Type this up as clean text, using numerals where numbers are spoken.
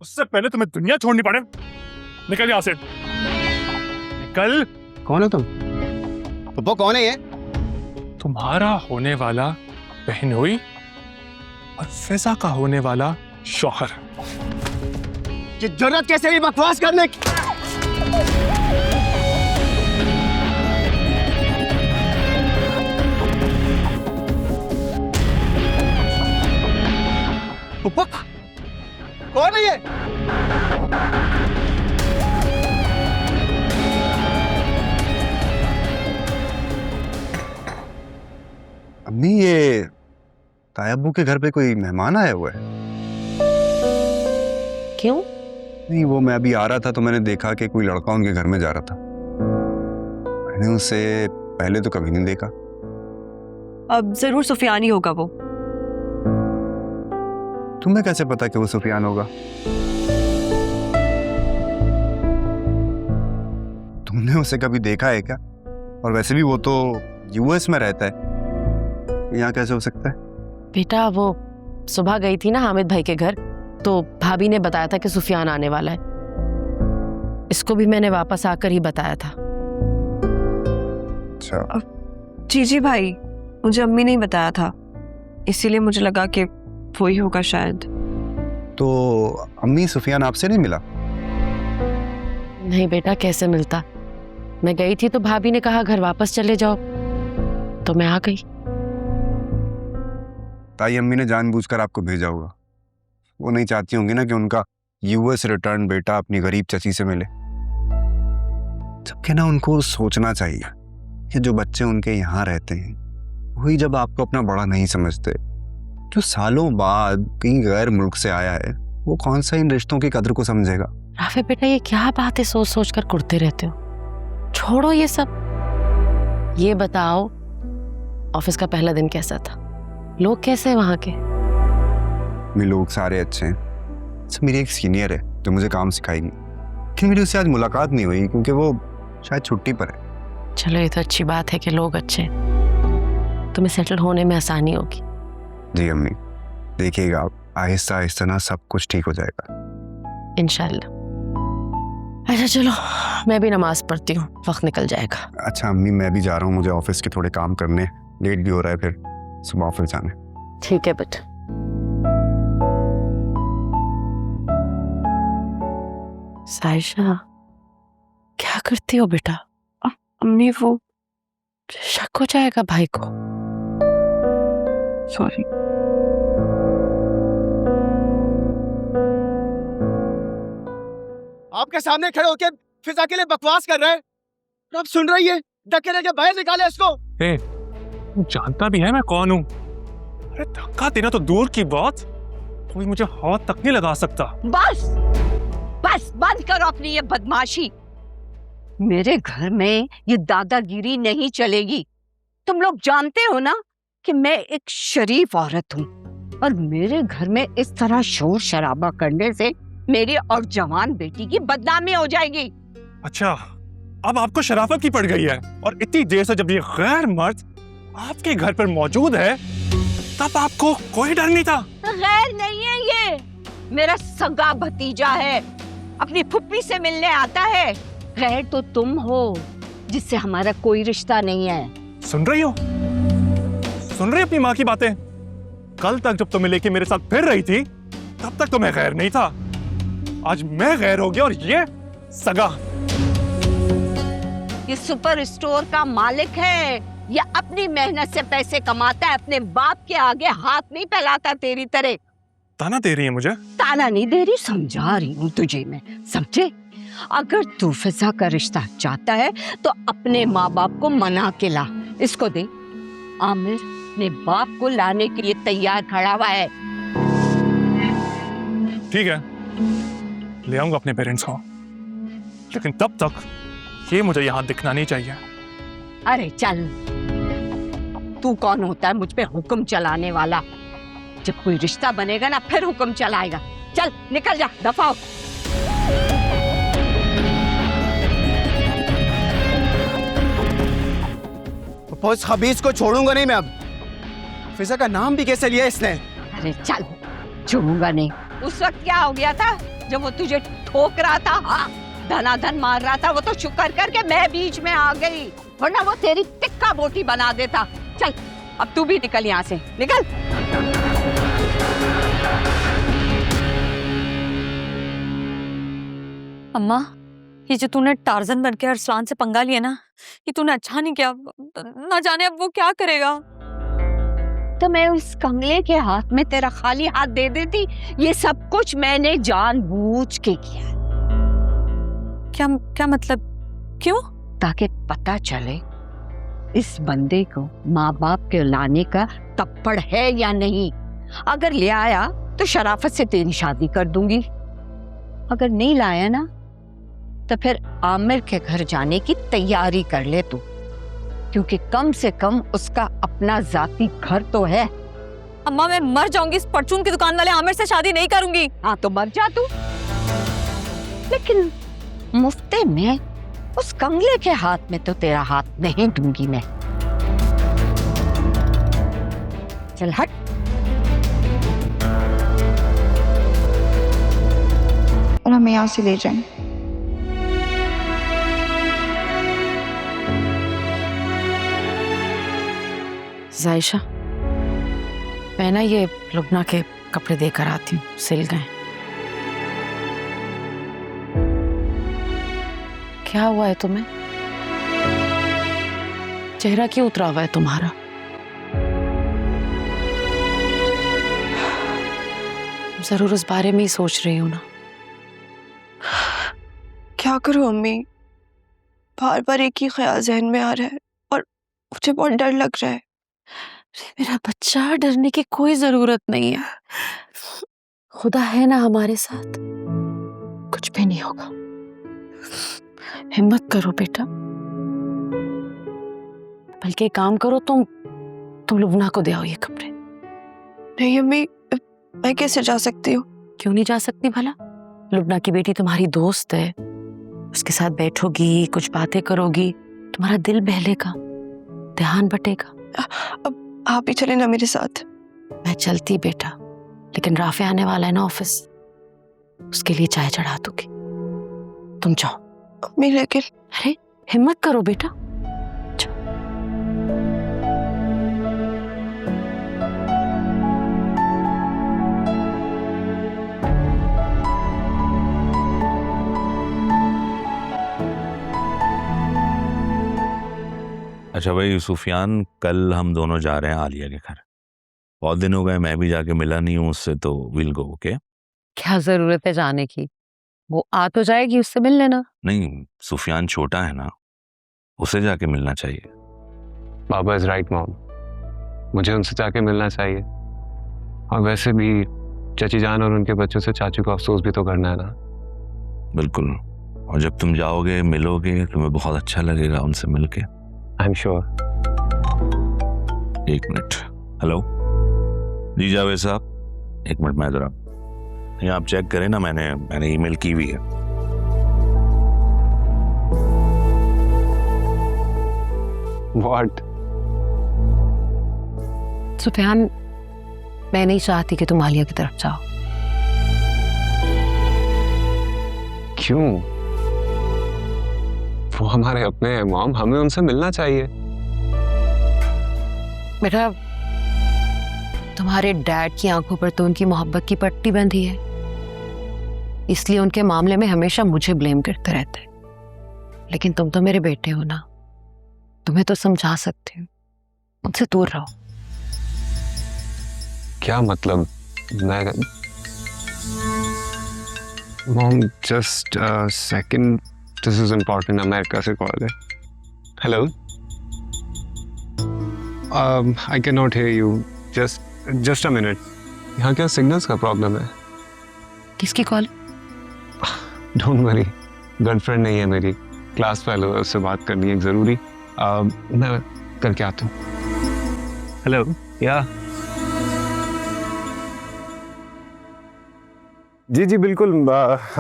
उससे पहले तुम्हें दुनिया छोड़नी पड़े। निकल यहाँ से, निकल। कौन हो तुम? पप्पू कौन है ये? तुम्हारा होने वाला बहनोई और फिजा का होने वाला शौहर। ये जरूरत कैसे भी बकवास करने की? पप्पू कौन है ये? अम्मी, ये तायाबू के घर पे कोई मेहमान आया हुआ है। क्यों? नहीं, वो मैं अभी आ रहा था तो मैंने देखा कि कोई लड़का उनके घर में जा रहा था। मैंने उसे पहले तो कभी नहीं देखा। अब जरूर सुफियान ही होगा वो। तुम्हें कैसे पता कि वो सुफियान होगा? तुमने उसे कभी देखा है क्या? और वैसे भी वो तो यूएस में रहता है, यहाँ कैसे हो सकता है? बेटा, वो सुबह गई थी ना हामिद भाई के घर, तो भाभी ने बताया था कि सुफियान आने वाला है। इसको भी मैंने वापस आकर ही बताया था। अच्छा। जी भाई, मुझे अम्मी ने बताया था, इसीलिए मुझे लगा कि वही होगा शायद। तो अम्मी, सुफियान आपसे नहीं मिला? नहीं बेटा, कैसे मिलता। मैं गई थी तो भाभी ने कहा घर वापस चले जाओ, तो मैं आ गई। ताई अम्मी ने जानबूझकर आपको भेजा होगा। वो नहीं चाहती होंगी ना कि उनका यूएस रिटर्न बेटा अपनी गरीब चची से मिले। जबकि ना उनको सोचना चाहिए कि जो बच्चे उनके यहाँ रहते हैं वही जब आपको अपना बड़ा नहीं समझते, जो सालों बाद कहीं गैर मुल्क से आया है, वो कौन सा इन रिश्तों की कदर को समझेगा? राफे बेटा, ये क्या बात है सोच सोच कर कुड़ते रहते हो। छोड़ो ये सब। ये बताओ, ऑफिस का पहला दिन कैसा था? लोग कैसे हैं वहां के? मेरे लोग सारे अच्छे हैं। अच्छा, मेरी एक सीनियर है जो मुझे काम सिखाएगी, लेकिन मेरी उससे आज मुलाकात नहीं हुई क्योंकि वो शायद छुट्टी पर है। चलो, ये तो अच्छी बात है कि लोग अच्छे हैं। तुम्हें सेटल होने में आसानी होगी। जी अम्मी, देखिएगा आप, आहिस्ता आहिस्ता ना सब कुछ ठीक हो जाएगा इंशाल्लाह। अच्छा चलो, मैं भी नमाज पढ़ती हूँ, वक्त निकल जाएगा। अच्छा अम्मी, मैं भी जा रहा हूँ, मुझे ऑफिस के थोड़े काम करने, लेट भी हो रहा है, फिर सुबह ऑफिस जाना है। ठीक है बेटा। साइशा, क्या करती हो बेटा? अम्मी वो शक हो जाएगा भाई को। सॉरी। आपके सामने खड़े होके फिजा के लिए बकवास कर रहे हैं, आप सुन रही है? धक्के देके बाहर निकाले इसको। तू जानता भी है मैं कौन हूँ? अरे धक्का देना तो दूर की बात, कोई मुझे हाथ तक नहीं लगा सकता। बस बस बंद करो अपनी ये बदमाशी। मेरे घर में ये दादागिरी नहीं चलेगी। तुम लोग जानते हो ना कि मैं एक शरीफ औरत हूँ, और मेरे घर में इस तरह शोर शराबा करने से मेरी और जवान बेटी की बदनामी हो जाएगी। अच्छा, अब आपको शराफत की पड़ गई है, और इतनी देर से जब ये गैर मर्द आपके घर पर मौजूद है तब आपको कोई डर नहीं था? गैर नहीं है ये, मेरा सगा भतीजा है, अपनी फुप्पी से मिलने आता है। गैर तो तुम हो जिससे हमारा कोई रिश्ता नहीं है। सुन रही हो? सुन रही अपनी माँ की बातें? कल तक जब तुम्हें लेके मेरे साथ फिर रही थी तब तक तो मैं गैर नहीं था, आज मैं गैर हो गया और ये सगा। ये सुपर स्टोर का मालिक है, ये अपनी मेहनत से पैसे कमाता है, अपने बाप के आगे हाथ नहीं फैलाता तेरी तरह। ताना दे रही है मुझे? ताना नहीं दे रही, समझा रही हूँ तुझे मैं, समझे? अगर तू फिजा का रिश्ता चाहता है तो अपने माँ बाप को मना के ला। इसको दे। आमिर अपने बाप को लाने के लिए तैयार खड़ा हुआ है। ठीक है, ले आऊंगा अपने पेरेंट्स को, लेकिन तब तक ये मुझे यहाँ दिखना नहीं चाहिए। अरे चल, तू कौन होता है मुझ पे हुक्म चलाने वाला? जब कोई रिश्ता बनेगा ना फिर हुक्म चलाएगा। चल निकल जा, दफा हो। उस खबीज को छोड़ूंगा नहीं मैं अब। फिजा का नाम भी कैसे लिया इसने? अरे चल, छोड़ूंगा नहीं, उस वक्त क्या हो गया था जब वो तुझे ठोक रहा था? हाँ, धनाधन मार रहा था, वो तो शुक्र करके मैं बीच में आ गई, वरना वो तेरी टिक्का बोटी बना देता। चल अब तू भी निकल यहाँ से, निकल। अम्मा, ये जो तूने टार्जन बनके अरसलान से पंगा लिया ना, ये तूने अच्छा नहीं किया। ना जाने अब वो क्या करेगा। तो मैं उस कंगले के हाथ में तेरा खाली हाथ दे देती? ये सब कुछ मैंने जानबूझ के किया। क्या मतलब? क्यों? ताकि पता चले इस बंदे को माँ बाप के लाने का तप्पड़ है या नहीं। अगर ले आया तो शराफत से तेरी शादी कर दूंगी, अगर नहीं लाया ना तो फिर आमिर के घर जाने की तैयारी कर ले तू, क्योंकि कम से कम उसका अपना जाती घर तो है। अम्मा, मैं मर जाऊंगी, इस परचून की दुकान वाले आमिर से शादी नहीं करूंगी। हाँ तो मर जा तू, लेकिन मुफ्ते में उस कंगले के हाथ में तो तेरा हाथ नहीं दूंगी मैं। चल हट। और हमें यहाँ से ले जाएं। जायशा, मैं ना ये लुबना के कपड़े देकर आती हूँ, सिल गए। क्या हुआ है तुम्हें? चेहरा क्यों उतरा हुआ है तुम्हारा? जरूर उस बारे में ही सोच रही हूँ ना। क्या करूं अम्मी, बार बार एक ही ख्याल जहन में आ रहा है और मुझे बहुत डर लग रहा है। मेरा बच्चा, डरने की कोई जरूरत नहीं है। खुदा है ना हमारे साथ, कुछ भी नहीं होगा। हिम्मत करो बेटा, बल्कि एक काम करो, तुम लुबना को दे आओ ये कपड़े। नहीं अम्मी, मैं कैसे जा सकती हूँ? क्यों नहीं जा सकती भला? लुबना की बेटी तुम्हारी दोस्त है, उसके साथ बैठोगी, कुछ बातें करोगी, तुम्हारा दिल बहलेगा, ध्यान बटेगा। अब आप भी चले ना मेरे साथ। मैं चलती बेटा, लेकिन राफे आने वाला है ना ऑफिस, उसके लिए चाय चढ़ा दूंगी। तुम जाओ। अम्मी लेकिन। अरे हिम्मत करो बेटा। अच्छा भाई सुफियान, कल हम दोनों जा रहे हैं आलिया के घर। बहुत दिन हो गए, मैं भी जाके मिला नहीं हूँ उससे, तो विल गो। ओके? क्या जरूरत है जाने की, वो आ तो जाएगी, उससे मिल लेना। नहीं, सुफियान छोटा है ना, उसे जाके मिलना चाहिए। बाबा इज राइट मॉम, मुझे उनसे जाके मिलना चाहिए। और वैसे भी चाची जान और उनके बच्चों से चाचू को अफसोस भी तो करना है ना। बिल्कुल, और जब तुम जाओगे, मिलोगे, तुम्हें बहुत अच्छा लगेगा उनसे मिलके। I am sure. एक मिनट। हेलो जी जावेद साहब, एक मिनट, मैं जरा ये आप चेक करें ना, मैंने ईमेल की हुई है। व्हाट? सुफियान, मैं नहीं चाहती कि तुम आलिया की तरफ जाओ। क्यों? वो हमारे अपने हैं मॉम, हमें उनसे मिलना चाहिए। बेटा, तुम्हारे डैड की आंखों पर तो उनकी मोहब्बत की पट्टी बंधी है, इसलिए उनके मामले में हमेशा मुझे ब्लेम करते रहते हैं। लेकिन तुम तो मेरे बेटे हो ना, तुम्हें तो समझा सकती हूँ, उनसे दूर रहो। क्या मतलब? मैं mom just second, this is important, America से कॉल है। Hello, I can not here you, just a minute. यहाँ क्या सिग्नल्स का प्रॉब्लम है? किसकी कॉल? डोंट वरी, गर्लफ्रेंड नहीं है मेरी, क्लास फेलो है, उससे बात करनी है एक ज़रूरी। मैं करके आता हूँ। हेलो, या जी बिल्कुल,